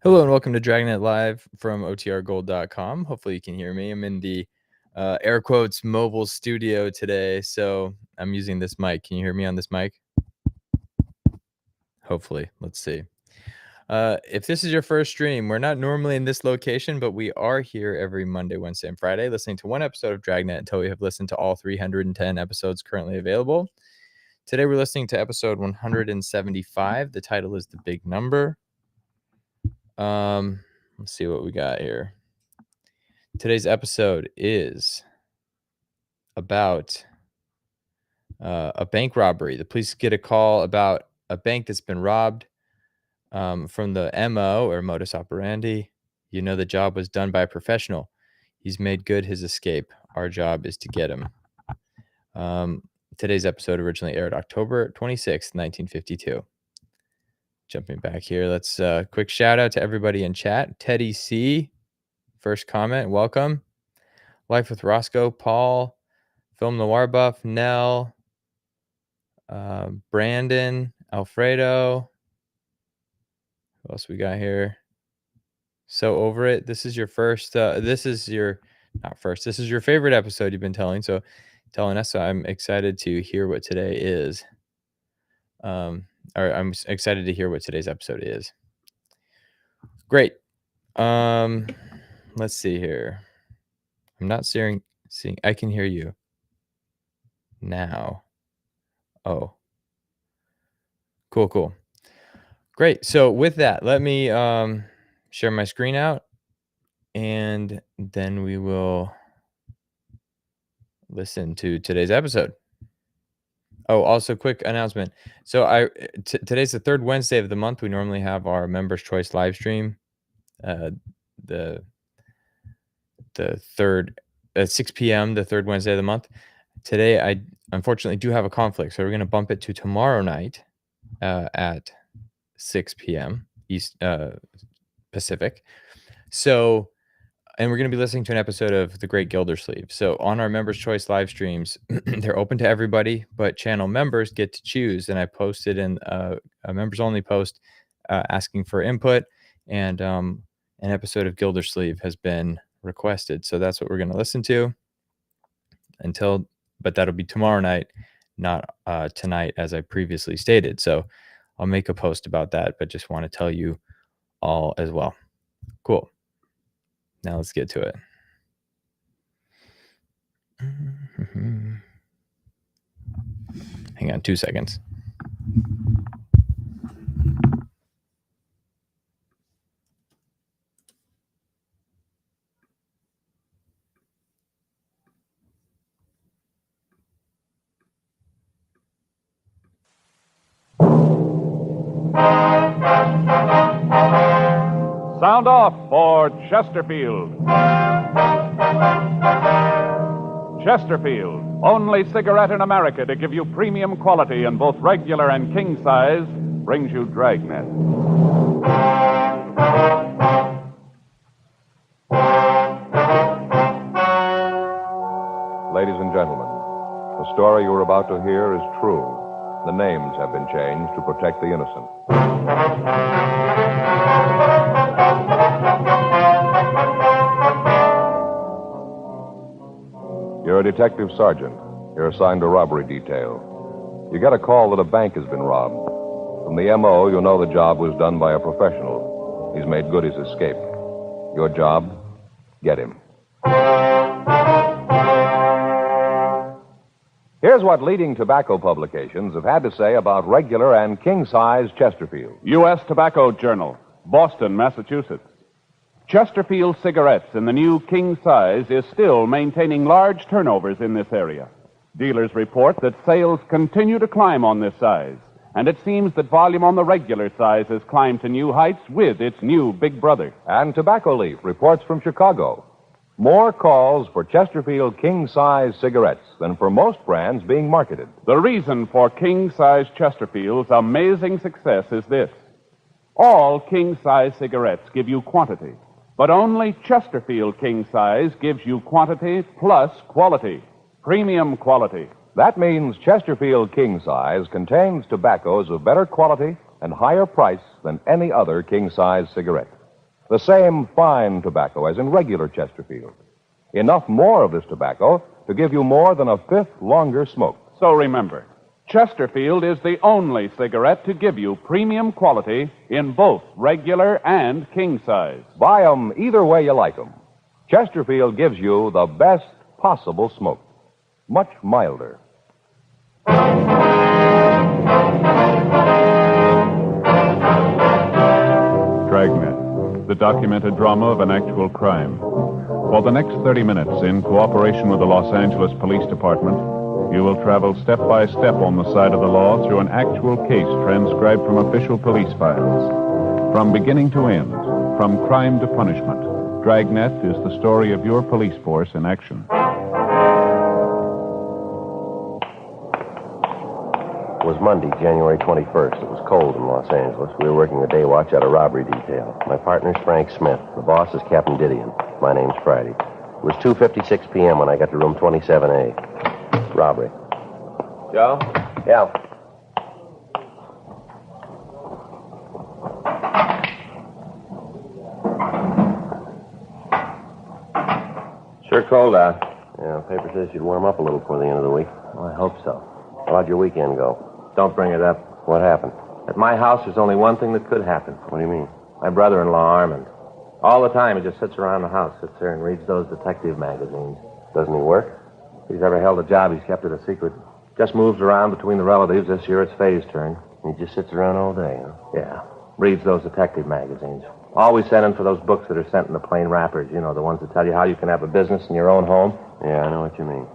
Hello and welcome to Dragnet Live from otrgold.com. Hopefully you can hear me. I'm in the air quotes mobile studio today, so I'm using this mic. Can you hear me on this mic? Hopefully. Let's see. If this is your first stream, we're not normally in this location, but we are here every Monday, Wednesday, and Friday listening to one episode of Dragnet until we have listened to all 310 episodes currently available. Today we're listening to episode 175. The title is The Big Number. Let's see what we got here. Today's episode is about a bank robbery. The police get a call about a bank that's been robbed. From the MO, or modus operandi, you know the job was done by a professional. He's made good his escape. Our job is to get him. Today's episode originally aired October 26th, 1952. Jumping back here, let's quick shout out to everybody in chat. Teddy C, first comment, welcome. Life with Roscoe, Paul, Film Noir Buff, Nell, Brandon, Alfredo. What else we got here? So over it. This is your first. This is your favorite episode you've been telling us. So I'm excited to hear what today is. I'm excited to hear what today's episode is. Great. Let's see here. I'm not seeing. I can hear you now. Oh. Cool. Great. So with that, let me share my screen out, and then we will listen to today's episode. Oh, also quick announcement. So today's the third Wednesday of the month. We normally have our Members' Choice live stream. The third at 6 p.m. the third Wednesday of the month. Today I unfortunately do have a conflict, so we're going to bump it to tomorrow night at 6 p.m. East Pacific. So, and we're going to be listening to an episode of The Great Gildersleeve. So on our Members' Choice live streams, they're open to everybody, but channel members get to choose. And I posted in a members-only post asking for input, and an episode of Gildersleeve has been requested. So that's what we're going to listen to but that'll be tomorrow night, not tonight, as I previously stated. So I'll make a post about that, but just want to tell you all as well. Cool. Now let's get to it. Hang on 2 seconds. Sound off for Chesterfield. Chesterfield, only cigarette in America to give you premium quality in both regular and king size, brings you Dragnet. Ladies and gentlemen, the story you're about to hear is true. The names have been changed to protect the innocent. You're a detective sergeant. You're assigned to robbery detail. You get a call that a bank has been robbed. From the MO, you know the job was done by a professional. He's made good his escape. Your job, get him. Here's what leading tobacco publications have had to say about regular and king-size Chesterfield. U.S. Tobacco Journal, Boston, Massachusetts. Chesterfield cigarettes in the new king size is still maintaining large turnovers in this area. Dealers report that sales continue to climb on this size, and it seems that volume on the regular size has climbed to new heights with its new big brother. And Tobacco Leaf reports from Chicago. More calls for Chesterfield king-size cigarettes than for most brands being marketed. The reason for king-size Chesterfield's amazing success is this. All king-size cigarettes give you quantity, but only Chesterfield king-size gives you quantity plus quality, premium quality. That means Chesterfield king-size contains tobaccos of better quality and higher price than any other king-size cigarette. The same fine tobacco as in regular Chesterfield. Enough more of this tobacco to give you more than a fifth longer smoke. So remember, Chesterfield is the only cigarette to give you premium quality in both regular and king size. Buy 'em either way you like 'em. Chesterfield gives you the best possible smoke. Much milder. Dragnet, the documented drama of an actual crime. For the next 30 minutes, in cooperation with the Los Angeles Police Department, you will travel step by step on the side of the law through an actual case transcribed from official police files. From beginning to end, from crime to punishment, Dragnet is the story of your police force in action. It was Monday, January 21st. It was cold in Los Angeles. We were working the day watch at a robbery detail. My partner's Frank Smith. The boss is Captain Didion. My name's Friday. It was 2:56 p.m. when I got to room 27A. Robbery. Joe? Yeah. Sure cold out. Yeah, the paper says you'd warm up a little before the end of the week. Well, I hope so. How'd your weekend go? Don't bring it up. What happened? At my house, there's only one thing that could happen. What do you mean? My brother-in-law, Armand. All the time, he just sits around the house, sits there and reads those detective magazines. Doesn't he work? If he's ever held a job, he's kept it a secret. Just moves around between the relatives. This year, it's Faye's turn. He just sits around all day, huh? Yeah. Reads those detective magazines. Always sending for those books that are sent in the plain wrappers. You know, the ones that tell you how you can have a business in your own home. Yeah, I know what you mean.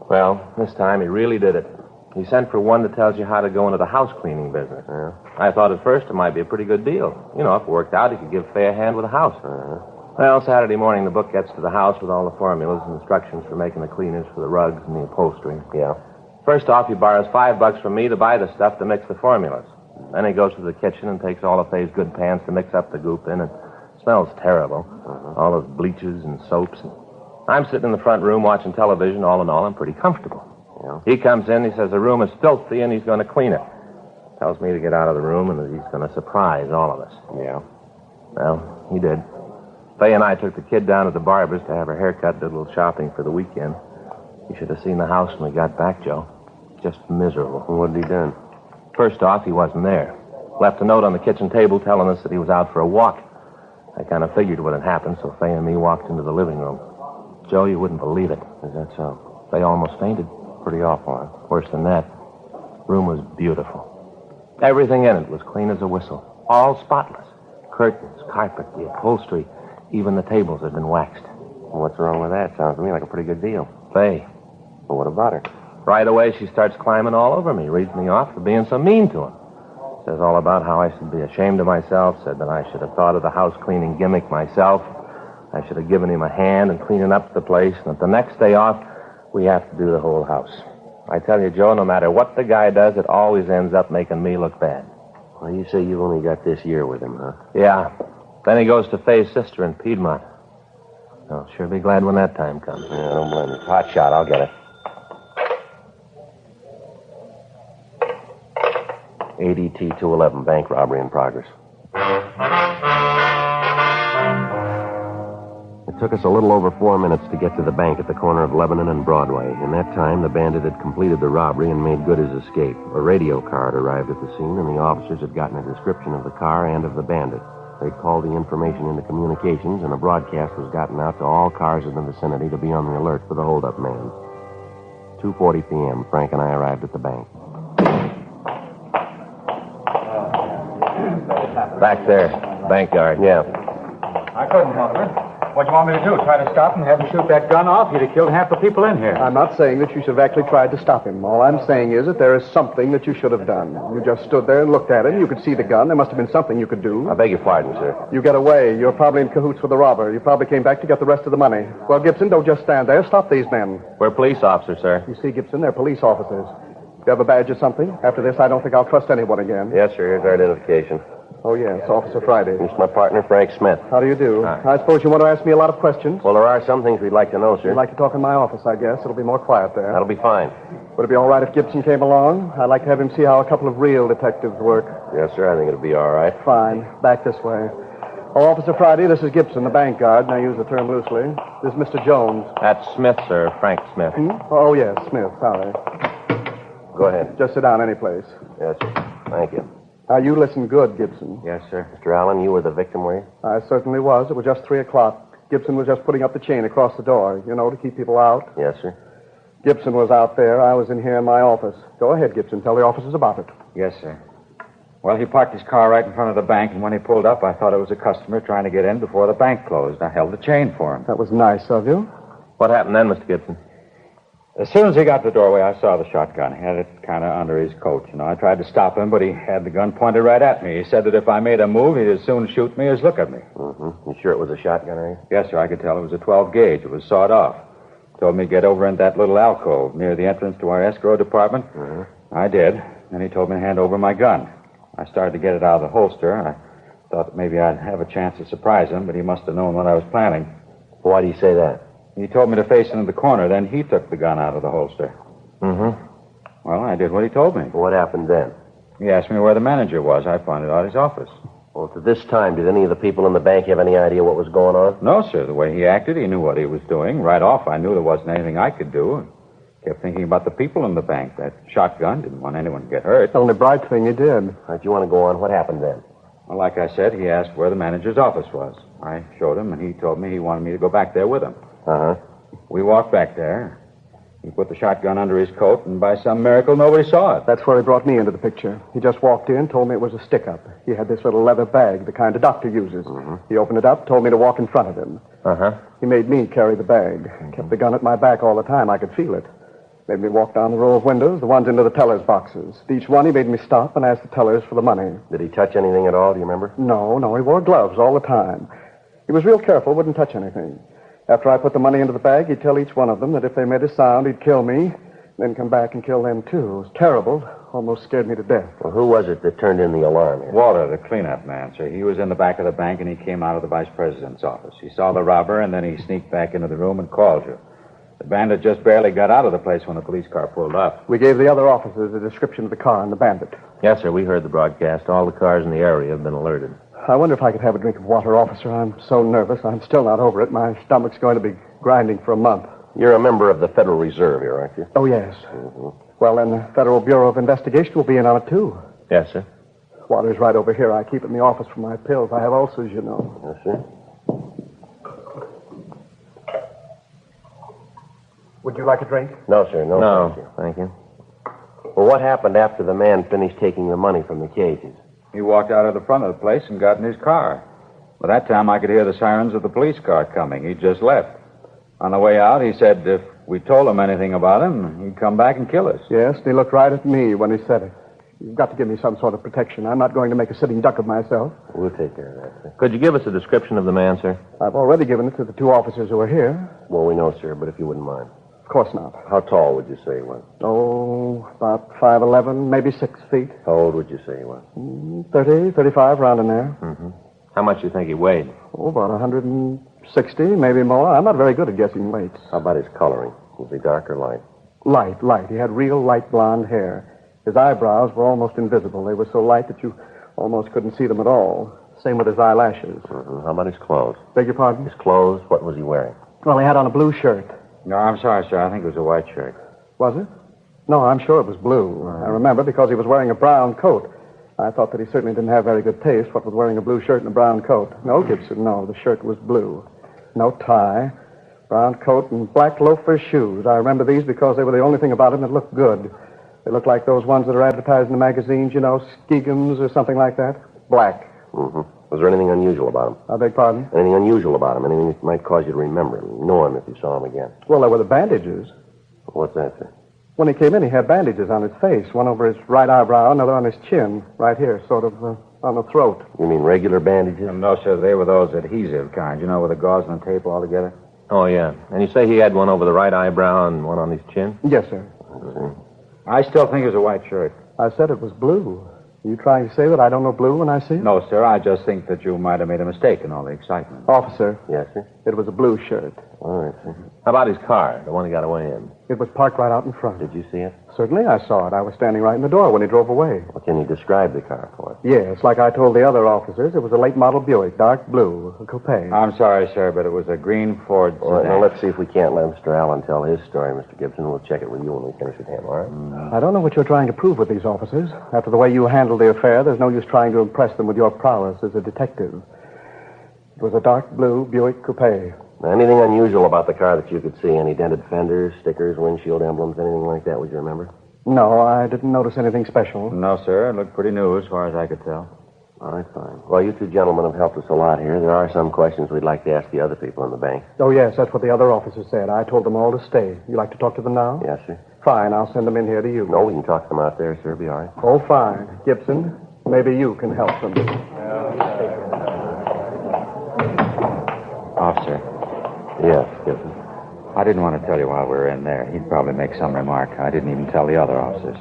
Well, this time he really did it. He sent for one that tells you how to go into the house cleaning business. Yeah. I thought at first it might be a pretty good deal. You know, if it worked out, he could give Faye a hand with the house. Uh-huh. Well, Saturday morning, the book gets to the house with all the formulas and instructions for making the cleaners for the rugs and the upholstery. Yeah. First off, he borrows $5 from me to buy the stuff to mix the formulas. Then he goes to the kitchen and takes all of Faye's good pans to mix up the goop in. It smells terrible. Uh-huh. All those bleaches and soaps. I'm sitting in the front room watching television. All in all, I'm pretty comfortable. Yeah. He comes in, he says the room is filthy and he's going to clean it. Tells me to get out of the room and that he's going to surprise all of us. Yeah. Well, he did. Faye and I took the kid down to the barber's to have her hair cut, did a little shopping for the weekend. You should have seen the house when we got back, Joe. Just miserable. And what had he done? First off, he wasn't there. Left a note on the kitchen table telling us that he was out for a walk. I kind of figured what had happened, so Faye and me walked into the living room. Joe, you wouldn't believe it. Is that so? Faye almost fainted. Pretty awful, huh? Worse than that, room was beautiful. Everything in it was clean as a whistle. All spotless. Curtains, carpet, the upholstery, even the tables had been waxed. Well, what's wrong with that? Sounds to me like a pretty good deal. Faye. Well, what about her? Right away, she starts climbing all over me, reads me off for being so mean to him. Says all about how I should be ashamed of myself, said that I should have thought of the house cleaning gimmick myself. I should have given him a hand in cleaning up the place, and that the next day off, we have to do the whole house. I tell you, Joe, no matter what the guy does, it always ends up making me look bad. Well, you say you've only got this year with him, huh? Yeah. Then he goes to Faye's sister in Piedmont. I'll sure be glad when that time comes. Yeah, I don't blame you. Hot shot, I'll get it. ADT 211, bank robbery in progress. It took us a little over 4 minutes to get to the bank at the corner of Lebanon and Broadway. In that time, the bandit had completed the robbery and made good his escape. A radio car had arrived at the scene, and the officers had gotten a description of the car and of the bandit. They'd called the information into communications, and a broadcast was gotten out to all cars in the vicinity to be on the alert for the holdup man. 2:40 p.m., Frank and I arrived at the bank. Back there, bank guard. Yeah. I couldn't help her. What do you want me to do? Try to stop him and have him shoot that gun off? He'd have killed half the people in here. I'm not saying that you should have actually tried to stop him. All I'm saying is that there is something that you should have done. You just stood there and looked at him. You could see the gun. There must have been something you could do. I beg your pardon, sir. You get away. You're probably in cahoots with the robber. You probably came back to get the rest of the money. Well, Gibson, don't just stand there. Stop these men. We're police officers, sir. You see, Gibson, they're police officers. You have a badge or something? After this, I don't think I'll trust anyone again. Yes, sir. Here's our identification. Oh, yes, Officer Friday. This is my partner, Frank Smith. How do you do? Hi. I suppose you want to ask me a lot of questions. Well, there are some things we'd like to know, sir. You'd like to talk in my office, I guess. It'll be more quiet there. That'll be fine. Would it be all right if Gibson came along? I'd like to have him see how a couple of real detectives work. Yes, sir. I think it'll be all right. Fine. Back this way. Oh, Officer Friday, this is Gibson, the bank guard, and I use the term loosely. This is Mr. Jones. That's Smith, sir. Frank Smith. Oh, yes, Smith. Sorry. Go ahead. Just sit down any place. Yes, sir. Thank you. Now, you listen good, Gibson. Yes, sir. Mr. Allen, you were the victim, were you? I certainly was. It was just 3 o'clock. Gibson was just putting up the chain across the door, to keep people out. Yes, sir. Gibson was out there. I was in here in my office. Go ahead, Gibson. Tell the officers about it. Yes, sir. Well, he parked his car right in front of the bank, and when he pulled up, I thought it was a customer trying to get in before the bank closed. I held the chain for him. That was nice of you. What happened then, Mr. Gibson? As soon as he got to the doorway, I saw the shotgun. He had it kind of under his coat. I tried to stop him, but he had the gun pointed right at me. He said that if I made a move, he'd as soon shoot me as look at me. Mm-hmm. You sure it was a shotgun, are you? Yes, sir, I could tell it was a 12 gauge. It was sawed off. Told me to get over in that little alcove near the entrance to our escrow department. Mm-hmm. I did. Then he told me to hand over my gun. I started to get it out of the holster. I thought that maybe I'd have a chance to surprise him, but he must have known what I was planning. Why do you say that? He told me to face into the corner. Then he took the gun out of the holster. Mm-hmm. Well, I did what he told me. What happened then? He asked me where the manager was. I pointed out his office. Well, to this time, did any of the people in the bank have any idea what was going on? No, sir. The way he acted, he knew what he was doing. Right off, I knew there wasn't anything I could do. Kept thinking about the people in the bank. That shotgun didn't want anyone to get hurt. The only bright thing you did. All right, you want to go on? What happened then? Well, like I said, he asked where the manager's office was. I showed him, and he told me he wanted me to go back there with him. Uh-huh. We walked back there. He put the shotgun under his coat, and by some miracle, nobody saw it. That's where he brought me into the picture. He just walked in, told me it was a stick-up. He had this little leather bag, the kind a doctor uses. Mm-hmm. He opened it up, told me to walk in front of him. Uh-huh. He made me carry the bag. Kept the gun at my back all the time. I could feel it. Made me walk down the row of windows, the ones into the teller's boxes. At each one, he made me stop and ask the tellers for the money. Did he touch anything at all, do you remember? No, he wore gloves all the time. He was real careful, wouldn't touch anything. After I put the money into the bag, he'd tell each one of them that if they made a sound, he'd kill me, then come back and kill them, too. It was terrible. Almost scared me to death. Well, who was it that turned in the alarm here? Walter, the cleanup man, sir. He was in the back of the bank, and he came out of the vice president's office. He saw the robber, and then he sneaked back into the room and called you. The bandit just barely got out of the place when the police car pulled up. We gave the other officers a description of the car and the bandit. Yes, sir. We heard the broadcast. All the cars in the area have been alerted. I wonder if I could have a drink of water, officer. I'm so nervous. I'm still not over it. My stomach's going to be grinding for a month. You're a member of the Federal Reserve here, aren't you? Oh, yes. Mm-hmm. Well, then the Federal Bureau of Investigation will be in on it, too. Yes, sir. Water's right over here. I keep it in the office for my pills. I have ulcers, you know. Yes, sir. Would you like a drink? No, sir. No. Thank you. Well, what happened after the man finished taking the money from the cages? He walked out of the front of the place and got in his car. By that time, I could hear the sirens of the police car coming. He just left. On the way out, he said if we told him anything about him, he'd come back and kill us. Yes, and he looked right at me when he said it. You've got to give me some sort of protection. I'm not going to make a sitting duck of myself. We'll take care of that, sir. Could you give us a description of the man, sir? I've already given it to the 2 officers who are here. Well, we know, sir, but if you wouldn't mind. Of course not. How tall would you say he was? Oh, about 5'11", maybe 6 feet. How old would you say he was? 30, 35, round in there. Mm-hmm. How much do you think he weighed? Oh, about 160, maybe more. I'm not very good at guessing weights. How about his coloring? Was he dark or light? Light. He had real light blonde hair. His eyebrows were almost invisible. They were so light that you almost couldn't see them at all. Same with his eyelashes. Mm-hmm. How about his clothes? Beg your pardon? His clothes, what was he wearing? Well, he had on a blue shirt. No, I'm sorry, sir. I think it was a white shirt. Was it? No, I'm sure it was blue. I remember because he was wearing a brown coat. I thought that he certainly didn't have very good taste, what with wearing a blue shirt and a brown coat. No, Gibson, no. The shirt was blue. No tie. Brown coat and black loafer shoes. I remember these because they were the only thing about him that looked good. They looked like those ones that are advertised in the magazines, you know, Skegums or something like that. Black. Mm-hmm. Was there anything unusual about him? I beg pardon? Anything unusual about him? Anything that might cause you to remember him, know him if you saw him again? Well, there were the bandages. What's that, sir? When he came in, he had bandages on his face. One over his right eyebrow, another on his chin, right here, sort of on the throat. You mean regular bandages? No, sir. They were those adhesive kind, you know, with the gauze and the tape all together. Oh, yeah. And you say he had one over the right eyebrow and one on his chin? Yes, sir. I still think it was a white shirt. I said it was blue. Are you trying to say that I don't know blue when I see it? No, sir. I just think that you might have made a mistake in all the excitement. Officer, Yes, sir. it was a blue shirt. All right, sir. How about his car, the one he got away in? It was parked right out in front. Did you see it? Certainly, I saw it. I was standing right in the door when he drove away. Well, can you describe the car for us? Yes, like I told the other officers, it was a late model Buick, dark blue, a coupe. I'm sorry, sir, but it was a green Ford All right, sedan. now let's see if we can't let Mr. Allen tell his story, Mr. Gibson. We'll check it with you when we finish with him, all right? I don't know what you're trying to prove with these officers. After the way you handled the affair, there's no use trying to impress them with your prowess as a detective. It was a dark blue Buick coupe. Now, anything unusual about the car that you could see? Any dented fenders, stickers, windshield emblems, anything like that, would you remember? No, I didn't notice anything special. No, sir. It looked pretty new as far as I could tell. All right, fine. Well, you two gentlemen have helped us a lot here. There are some questions we'd like to ask the other people in the bank. Oh, yes, that's what the other officers said. I told them all to stay. You like to talk to them now? Yes, sir. Fine, I'll send them in here to you. No, we can talk to them out there, sir. Be all right. Oh, fine. Gibson, maybe you can help them. Officer, Yes, Gibson. I didn't want to tell you while we were in there. He'd probably make some remark. I didn't even tell the other officers.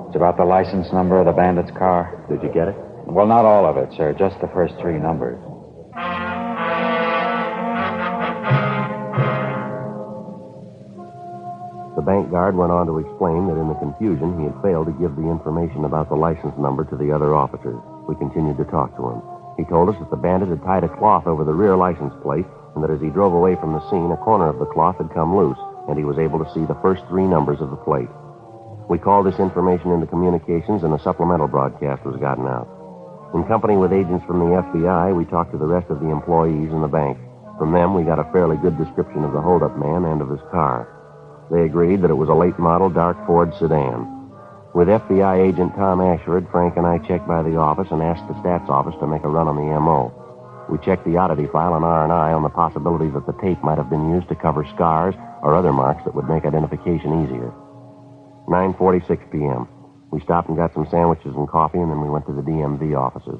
It's about the license number of the bandit's car. Did you get it? Well, not all of it, sir. Just the first 3 numbers. The bank guard went on to explain that in the confusion, he had failed to give the information about the license number to the other officers. We continued to talk to him. He told us that the bandit had tied a cloth over the rear license plate, and that as he drove away from the scene, a corner of the cloth had come loose, and he was able to see the first 3 numbers of the plate. We called this information into communications, and a supplemental broadcast was gotten out. In company with agents from the FBI, we talked to the rest of the employees in the bank. From them, we got a fairly good description of the holdup man and of his car. They agreed that it was a late model dark Ford sedan. With FBI agent Tom Ashford, Frank and I checked by the office and asked the stats office to make a run on the M.O. We checked the oddity file on R&I on the possibility that the tape might have been used to cover scars or other marks that would make identification easier. 9:46 p.m. We stopped and got some sandwiches and coffee, and then we went to the DMV offices.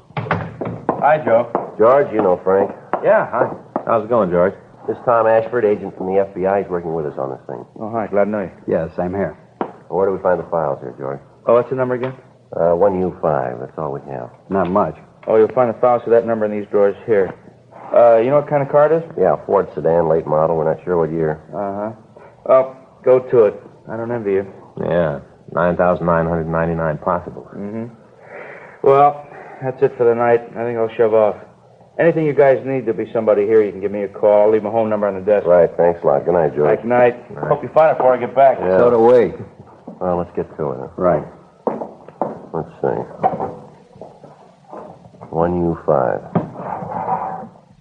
Hi, Joe. George, you know Frank. Yeah, hi. How's it going, George? This is Tom Ashford, agent from the FBI. He's working with us on this thing. Oh, hi. Glad to know you. Yeah, same here. Where do we find the files here, George? Oh, what's the number again? 1U5. That's all we have. Not much. Oh, you'll find the files for that number in these drawers here. You know what kind of car it is? Yeah, Ford sedan, late model. We're not sure what year. Uh-huh. Oh, go to it. I don't envy you. Yeah, 9,999 possible. Mm-hmm. Well, that's it for the night. I think I'll shove off. Anything you guys need, there'll be somebody here. You can give me a call. I'll leave my home number on the desk. Right, thanks a lot. Good night, George. Good night. Right. Hope you find it before I get back. Yeah. So do we. Well, let's get to it. Right. Let's see. 1U5.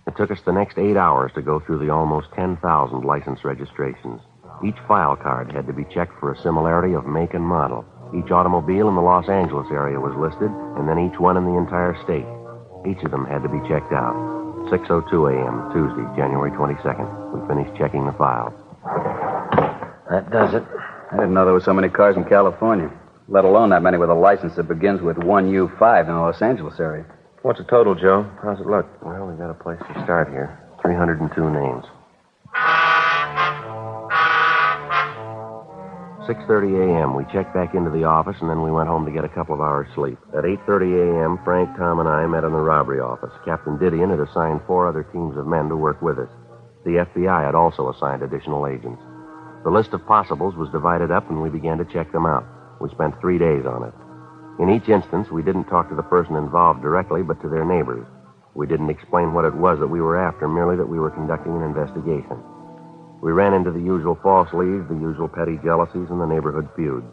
It took us the next 8 hours to go through the almost 10,000 license registrations. Each file card had to be checked for a similarity of make and model. Each automobile in the Los Angeles area was listed, and then each one in the entire state. Each of them had to be checked out. 6:02 a.m., Tuesday, January 22nd. We finished checking the files. That does it. I didn't know there were so many cars in California, let alone that many with a license that begins with 1U5 in the Los Angeles area. What's the total, Joe? How's it look? Well, we got a place to start here. 302 names. 6:30 a.m., we checked back into the office, and then we went home to get a couple of hours' sleep. At 8:30 a.m., Frank, Tom, and I met in the robbery office. Captain Didion had assigned 4 other teams of men to work with us. The FBI had also assigned additional agents. The list of possibles was divided up, and we began to check them out. We spent 3 days on it. In each instance, we didn't talk to the person involved directly, but to their neighbors. We didn't explain what it was that we were after, merely that we were conducting an investigation. We ran into the usual false leads, the usual petty jealousies, and the neighborhood feuds.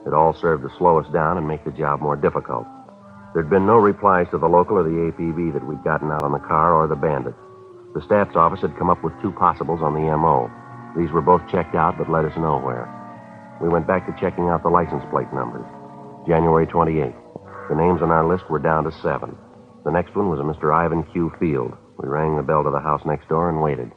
It all served to slow us down and make the job more difficult. There'd been no replies to the local or the APB that we'd gotten out on the car or the bandit. The stats office had come up with 2 possibles on the M.O. These were both checked out, but led us nowhere. We went back to checking out the license plate numbers. January 28th. The names on our list were down to 7. The next one was a Mr. Ivan Q. Field. We rang the bell to the house next door and waited.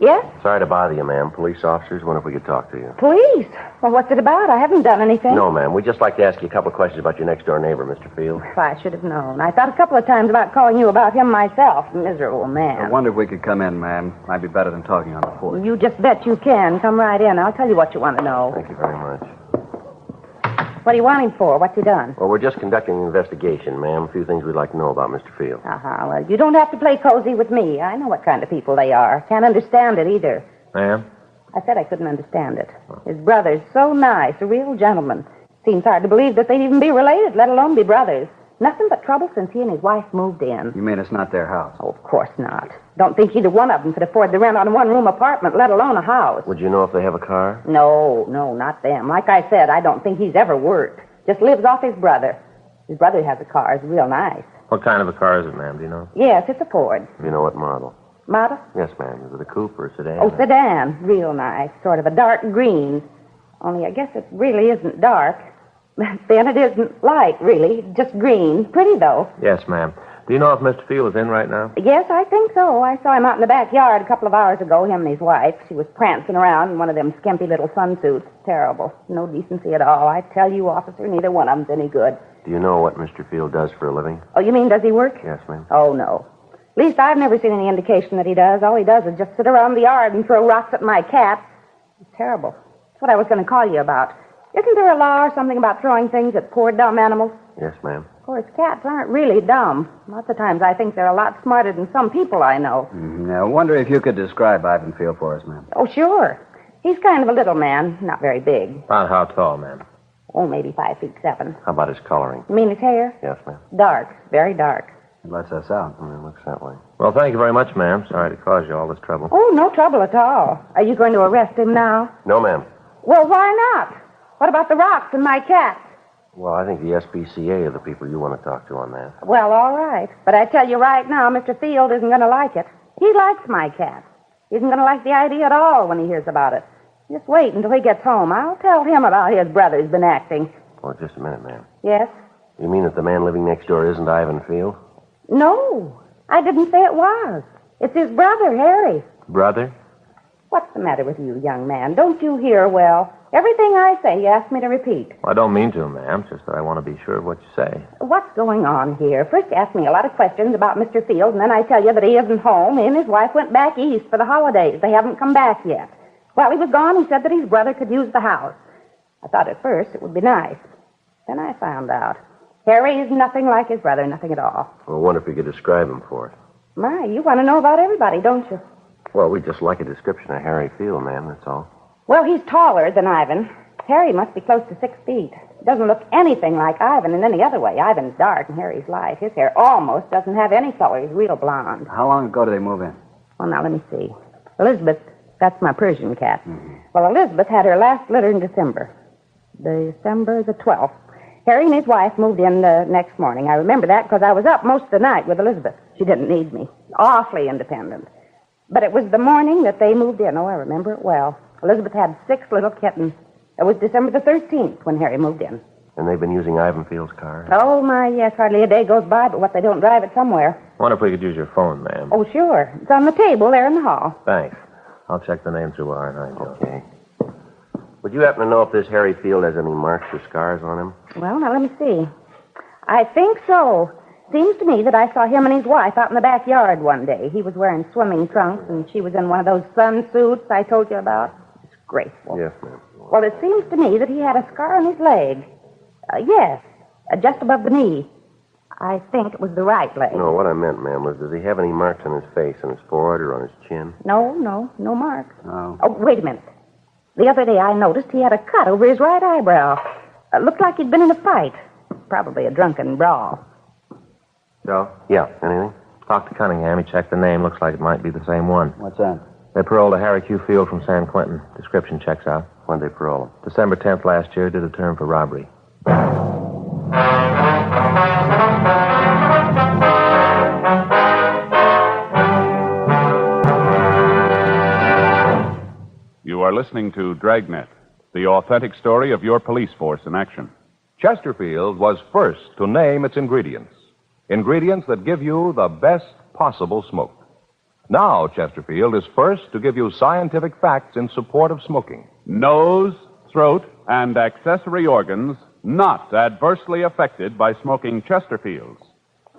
Yes? Sorry to bother you, ma'am. Police officers, wonder if we could talk to you. Police? Well, what's it about? I haven't done anything. No, ma'am. We'd just like to ask you a couple of questions about your next-door neighbor, Mr. Field. If I should have known. I thought a couple of times about calling you about him myself. Miserable man. I wonder if we could come in, ma'am. Might be better than talking on the porch. You just bet you can. Come right in. I'll tell you what you want to know. Thank you very much. What do you want him for? What's he done? Well, we're just conducting an investigation, ma'am. A few things we'd like to know about Mr. Field. Well, you don't have to play cozy with me. I know what kind of people they are. Can't understand it either. Ma'am? I said I couldn't understand it. His brother's so nice, a real gentleman. Seems hard to believe that they'd even be related, let alone be brothers. Nothing but trouble since he and his wife moved in. You mean it's not their house? Oh, of course not. Don't think either one of them could afford the rent on a one-room apartment, let alone a house. Would you know if they have a car? No, not them. Like I said, I don't think he's ever worked. Just lives off his brother. His brother has a car. It's real nice. What kind of a car is it, ma'am? Do you know? Yes, it's a Ford. You know what model? Model? Yes, ma'am. Is it a coupe or a sedan? Oh, sedan. Real nice. Sort of a dark green. Only I guess it really isn't dark. Then it isn't light, really. Just green. Pretty, though. Yes, ma'am. Do you know if Mr. Field is in right now? Yes, I think so. I saw him out in the backyard a couple of hours ago, him and his wife. She was prancing around in one of them skimpy little sunsuits. Terrible. No decency at all. I tell you, officer, neither one of them's any good. Do you know what Mr. Field does for a living? Oh, you mean does he work? Yes, ma'am. Oh, no. At least I've never seen any indication that he does. All he does is just sit around the yard and throw rocks at my cat. It's terrible. That's what I was going to call you about. Isn't there a law or something about throwing things at poor dumb animals? Yes, ma'am. Of course, cats aren't really dumb. Lots of times I think they're a lot smarter than some people I know. I wonder if you could describe Ivan Field for us, ma'am. Oh, sure. He's kind of a little man, not very big. About how tall, ma'am? Oh, maybe 5'7". How about his coloring? You mean his hair? Yes, ma'am. Dark, very dark. It lets us out. It looks that way. Well, thank you very much, ma'am. Sorry to cause you all this trouble. Oh, no trouble at all. Are you going to arrest him now? No, ma'am. Well, why not? What about the rocks and my cat? Well, I think the SPCA are the people you want to talk to on that. Well, all right. But I tell you right now, Mr. Field isn't going to like it. He likes my cat. He isn't going to like the idea at all when he hears about it. Just wait until he gets home. I'll tell him about his brother's been acting. Oh, just a minute, ma'am. Yes? You mean that the man living next door isn't Ivan Field? No, I didn't say it was. It's his brother, Harry. Brother? What's the matter with you, young man? Don't you hear well? Everything I say, you ask me to repeat. Well, I don't mean to, ma'am. It's just that I want to be sure of what you say. What's going on here? First you ask me a lot of questions about Mr. Field, and then I tell you that he isn't home. He and his wife went back east for the holidays. They haven't come back yet. While he was gone, he said that his brother could use the house. I thought at first it would be nice. Then I found out. Harry is nothing like his brother, nothing at all. Well, I wonder if you could describe him for us. My, you want to know about everybody, don't you? Well, we'd just like a description of Harry Field, ma'am, that's all. Well, he's taller than Ivan. Harry must be close to 6 feet. Doesn't look anything like Ivan in any other way. Ivan's dark and Harry's light. His hair almost doesn't have any color. He's real blonde. How long ago did they move in? Well, now, let me see. Elizabeth, that's my Persian cat. Well, Elizabeth had her last litter in December. December the 12th. Harry and his wife moved in the next morning. I remember that because I was up most of the night with Elizabeth. She didn't need me. Awfully independent. But it was the morning that they moved in. Oh, I remember it well. Elizabeth had 6 little kittens. It was December the 13th when Harry moved in. And they've been using Ivan Field's car? Oh, my, yes. Hardly a day goes by but what they don't drive it somewhere. I wonder if we could use your phone, ma'am. Oh, sure. It's on the table there in the hall. Thanks. I'll check the name through R&I. Okay. Would you happen to know if this Harry Field has any marks or scars on him? Well, now, let me see. I think so. Seems to me that I saw him and his wife out in the backyard one day. He was wearing swimming trunks, and she was in one of those sun suits I told you about. Disgraceful. Yes, ma'am. Well, it seems to me that he had a scar on his leg. Yes, just above the knee. I think it was the right leg. No, what I meant, ma'am, was does he have any marks on his face, on his forehead, or on his chin? No marks. Oh. Oh, wait a minute. The other day I noticed he had a cut over his right eyebrow. Looked like he'd been in a fight. Probably a drunken brawl. Joe? Yeah, anything? Talk to Cunningham. He checked the name. Looks like it might be the same one. What's that? They paroled a Harry Q. Field from San Quentin. Description checks out. When'd they parole him? December 10th last year. Did a term for robbery. You are listening to Dragnet, the authentic story of your police force in action. Chesterfield was first to name its ingredients. Ingredients that give you the best possible smoke. Now, Chesterfield is first to give you scientific facts in support of smoking. Nose, throat, and accessory organs not adversely affected by smoking Chesterfields.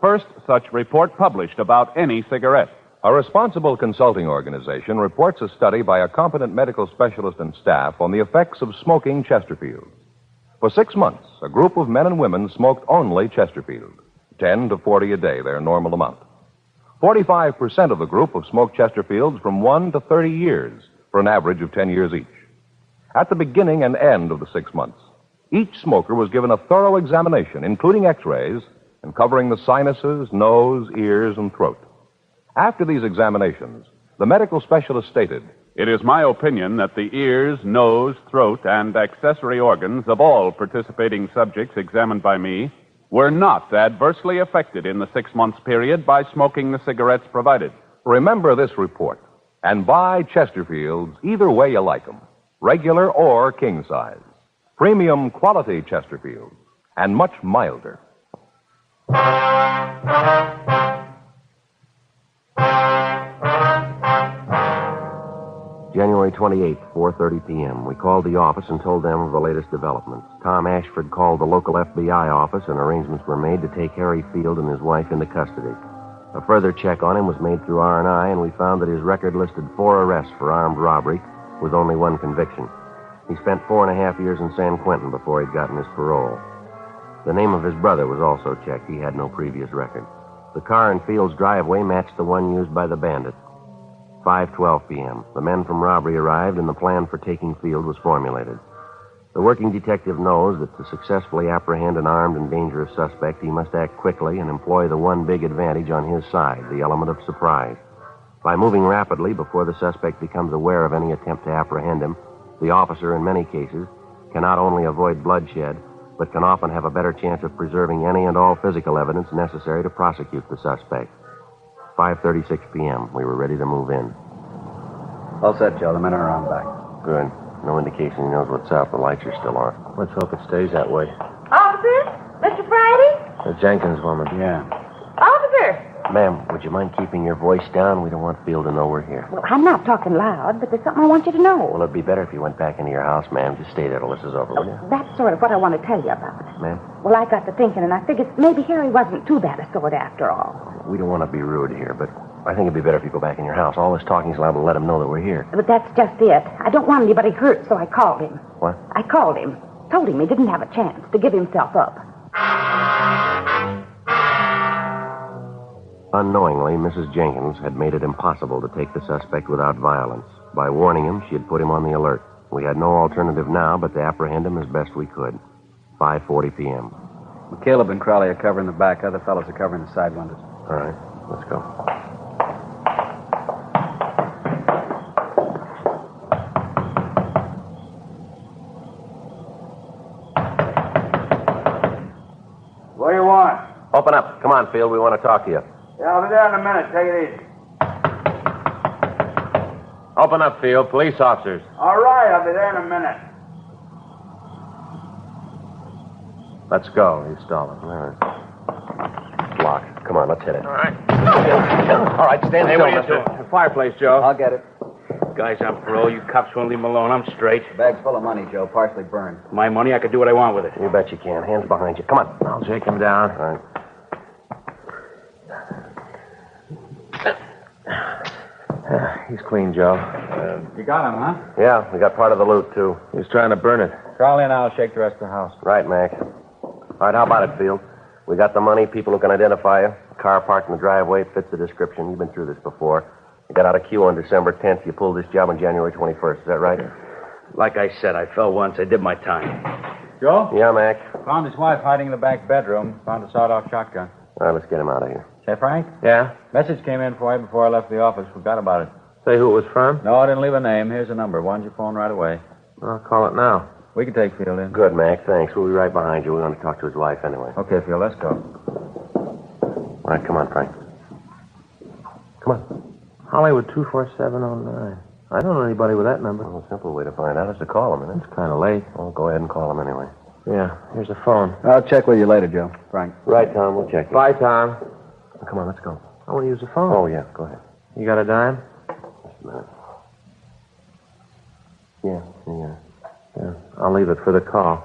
First such report published about any cigarette. A responsible consulting organization reports a study by a competent medical specialist and staff on the effects of smoking Chesterfields. For 6 months, a group of men and women smoked only Chesterfield. 10 to 40 a day, their normal amount. 45% of the group have smoked Chesterfields from 1 to 30 years, for an average of 10 years each. At the beginning and end of the 6 months, each smoker was given a thorough examination, including x-rays, and covering the sinuses, nose, ears, and throat. After these examinations, the medical specialist stated, It is my opinion that the ears, nose, throat, and accessory organs of all participating subjects examined by me were not adversely affected in the 6 months period by smoking the cigarettes provided. remember this report and buy Chesterfields either way you like them, regular or king size. Premium quality Chesterfields, and much milder. January 28th, 4:30 p.m. We called the office and told them of the latest developments. Tom Ashford called the local FBI office, and arrangements were made to take Harry Field and his wife into custody. A further check on him was made through R&I, and we found that his record listed 4 arrests for armed robbery with only 1 conviction. He spent 4.5 years in San Quentin before he'd gotten his parole. The name of his brother was also checked. He had no previous record. The car in Field's driveway matched the one used by the bandit. 5:12 p.m. The men from robbery arrived, and the plan for taking Field was formulated. The working detective knows that to successfully apprehend an armed and dangerous suspect, he must act quickly and employ the one big advantage on his side, the element of surprise. By moving rapidly before the suspect becomes aware of any attempt to apprehend him, the officer, in many cases, can not only avoid bloodshed, but can often have a better chance of preserving any and all physical evidence necessary to prosecute the suspect. 5:36 p.m. We were ready to move in. All set, Joe. The men are around back. Good. No indication he knows what's up. The lights are still on. Let's hope it stays that way. Officer? Mr. Friday? The Jenkins woman. Yeah. Officer! Ma'am, would you mind keeping your voice down? We don't want Field to know we're here. Well, I'm not talking loud, but there's something I want you to know. Well, it'd be better if you went back into your house, ma'am. Just stay there till this is over, will you? That's sort of what I want to tell you about. Ma'am? Well, I got to thinking, and I figured maybe Harry wasn't too bad a sort after all. We don't want to be rude here, but I think it'd be better if you go back in your house. All this talking's liable to let him know that we're here. But that's just it. I don't want anybody hurt, so I called him. What? I called him. Told him he didn't have a chance to give himself up. Unknowingly, Mrs. Jenkins had made it impossible to take the suspect without violence. By warning him, she had put him on the alert. We had no alternative now but to apprehend him as best we could. 5:40 p.m. Caleb and Crowley are covering the back. Other fellows are covering the side windows. All right, let's go. What do you want? Open up. Come on, Field. We want to talk to you. Yeah, I'll be there in a minute. Take it easy. Open up, Field. Police officers. All right, I'll be there in a minute. Let's go. He's stalling. All right. It's locked. Come on, let's hit it. All right. All right, stand Hey, still, what are you mister. doing? The fireplace, Joe. I'll get it. Guys, I'm parole. You cops won't leave him alone. I'm straight. Bag's full of money, Joe. Partially burned. My money, I can do what I want with it. You bet you can. Hands behind you. Come on. I'll shake him down. All right. He's clean, Joe. You got him, huh? Yeah, we got part of the loot, too. He's trying to burn it. Crowley and I'll shake the rest of the house. Right, Mac. All right, how about it, Field? We got the money, people who can identify you. Car parked in the driveway, it fits the description. You've been through this before. You got out of queue on December 10th. You pulled this job on January 21st. Is that right? Like I said, I fell once. I did my time. Joe? Yeah, Mac. Found his wife hiding in the back bedroom. Found a sawed-off shotgun. All right, let's get him out of here. Say, Frank, Yeah? message came in for you before I left the office. Forgot about it. Say who it was from? No, I didn't leave a name. Here's a number. Why don't you phone right away? I'll call it now. We can take Field in. Good, Mac. Thanks. We'll be right behind you. We want to talk to his wife anyway. Okay, Field, let's go. All right, come on, Frank. Come on. Hollywood 24709. I don't know anybody with that number. Well, a simple way to find out is to call him, isn't it? It's kind of late. Well, go ahead and call him anyway. Yeah, here's a phone. I'll check with you later, Joe. Frank. Right, Tom. We'll check it. Bye, Tom. Come on, let's go. I want to use the phone. Oh, yeah. Go ahead. You got a dime? Just a minute. Yeah. Yeah. I'll leave it for the call.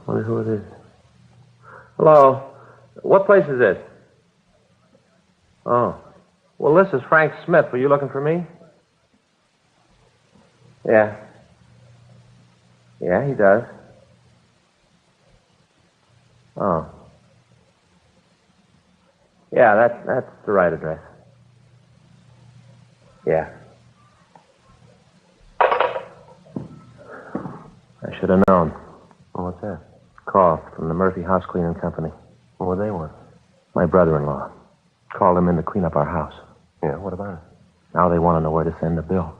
Wonder who it is. Hello. What place is this? Oh. Well, this is Frank Smith. Were you looking for me? Yeah. Yeah, he does. Oh. Yeah, that's the right address. Yeah. I should have known. Well, what's that? Call from the Murphy House Cleaning Company. What would they want? My brother-in-law. Called him in to clean up our house. Yeah, what about it? Now they want to know where to send the bill.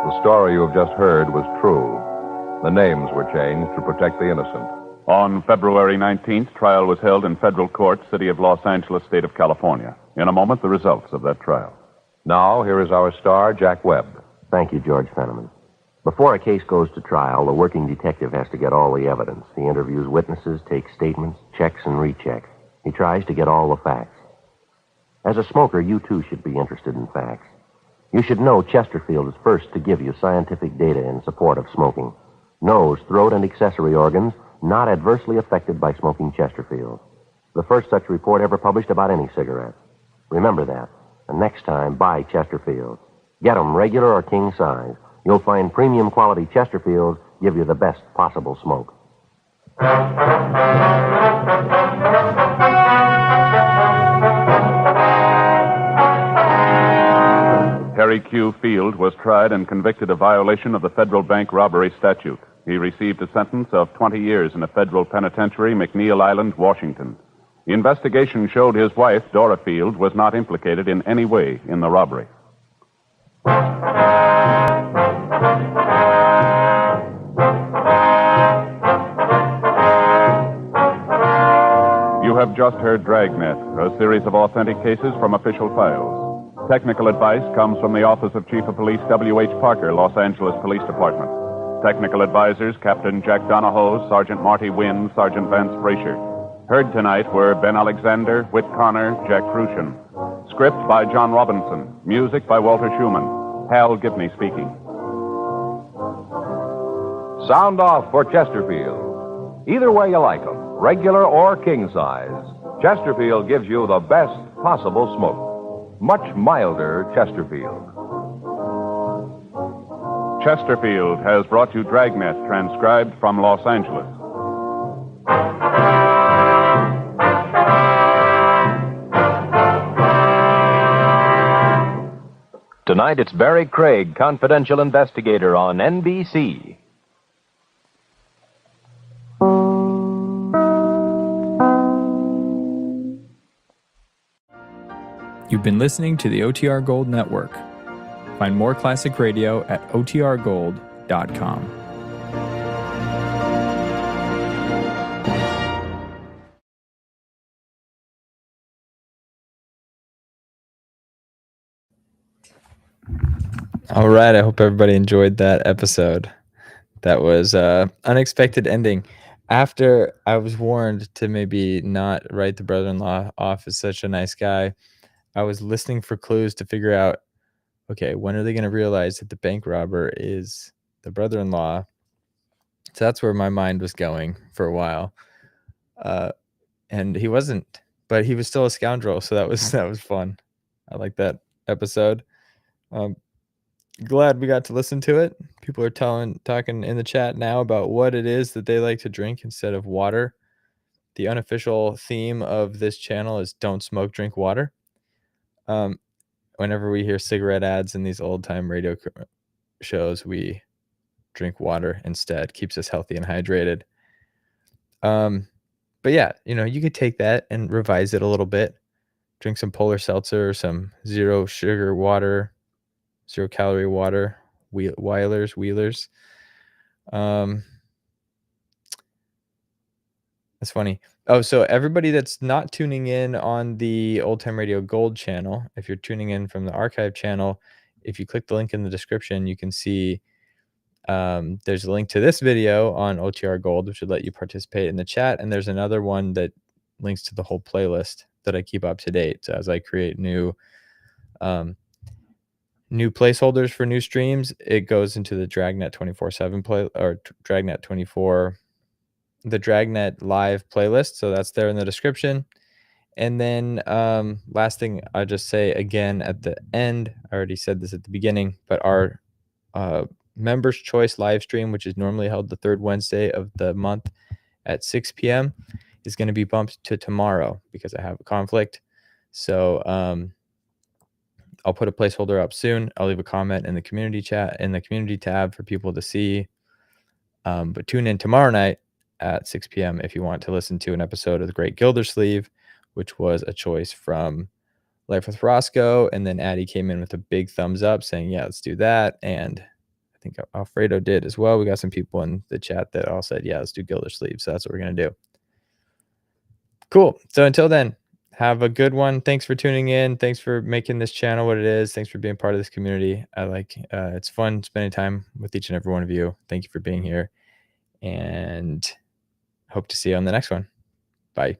The story you have just heard was true. The names were changed to protect the innocent. On February 19th, trial was held in federal court, City of Los Angeles, State of California. In a moment, the results of that trial. Now, here is our star, Jack Webb. Thank you, George Fenneman. Before a case goes to trial, the working detective has to get all the evidence. He interviews witnesses, takes statements, checks and rechecks. He tries to get all the facts. As a smoker, you too should be interested in facts. You should know Chesterfield is first to give you scientific data in support of smoking. Nose, throat, and accessory organs not adversely affected by smoking Chesterfield. The first such report ever published about any cigarette. Remember that. And next time, buy Chesterfield. Get 'em regular or king size. You'll find premium quality Chesterfields give you the best possible smoke. Harry Q. Field was tried and convicted of violation of the federal bank robbery statute. He received a sentence of 20 years in a federal penitentiary, McNeil Island, Washington. The investigation showed his wife, Dora Field, was not implicated in any way in the robbery. You have just heard Dragnet, a series of authentic cases from official files. Technical advice comes from the Office of Chief of Police W.H. Parker, Los Angeles Police Department. Technical advisors, Captain Jack Donahoe, Sergeant Marty Wynn, Sergeant Vance Frazier. Heard tonight were Ben Alexander, Whit Connor, Jack Crucian. Script by John Robinson. Music by Walter Schumann. Hal Gibney speaking. Sound off for Chesterfield. Either way you like 'em, regular or king size, Chesterfield gives you the best possible smoke. Much milder Chesterfield. Chesterfield has brought you Dragnet, transcribed from Los Angeles. Tonight, it's Barry Craig, confidential investigator on NBC. You've been listening to the OTR Gold Network. Find more classic radio at otrgold.com. All right, I hope everybody enjoyed that episode. That was unexpected ending. After I was warned to maybe not write the brother-in-law off as such a nice guy, I was listening for clues to figure out, okay, when are they going to realize that the bank robber is the brother-in-law? So that's where my mind was going for a while. And he wasn't, but he was still a scoundrel. So that was fun. I like that episode. Glad we got to listen to it. People are talking in the chat now about what it is that they like to drink instead of water. The unofficial theme of this channel is don't smoke, drink water. Whenever we hear cigarette ads in these old time radio shows, we drink water instead. Keeps us healthy and hydrated. But yeah, you could take that and revise it a little bit. Drink some Polar Seltzer or some zero sugar water, 0 calorie water, Wheelers. That's funny. Oh, so everybody that's not tuning in on the Old Time Radio Gold channel, if you're tuning in from the archive channel, if you click the link in the description, you can see there's a link to this video on OTR Gold, which would let you participate in the chat. And there's another one that links to the whole playlist that I keep up to date. So as I create new placeholders for new streams, it goes into the Dragnet 24/7 play, or Dragnet 24, the Dragnet live playlist. So that's there in the description. And then last thing I'll just say again at the end, I already said this at the beginning, but our Members Choice live stream, which is normally held the third Wednesday of the month at 6 p.m., is going to be bumped to tomorrow because I have a conflict. So I'll put a placeholder up soon. I'll leave a comment in the community chat, in the community tab for people to see. But tune in tomorrow night at 6 p.m. if you want to listen to an episode of The Great Gildersleeve, which was a choice from Life with Roscoe. And then Addie came in with a big thumbs up saying, yeah, let's do that. And I think Alfredo did as well. We got some people in the chat that all said, yeah, let's do Gildersleeve. So that's what we're going to do. Cool. So until then, have a good one. Thanks for tuning in. Thanks for making this channel what it is. Thanks for being part of this community. It's fun spending time with each and every one of you. Thank you for being here, and hope to see you on the next one. Bye.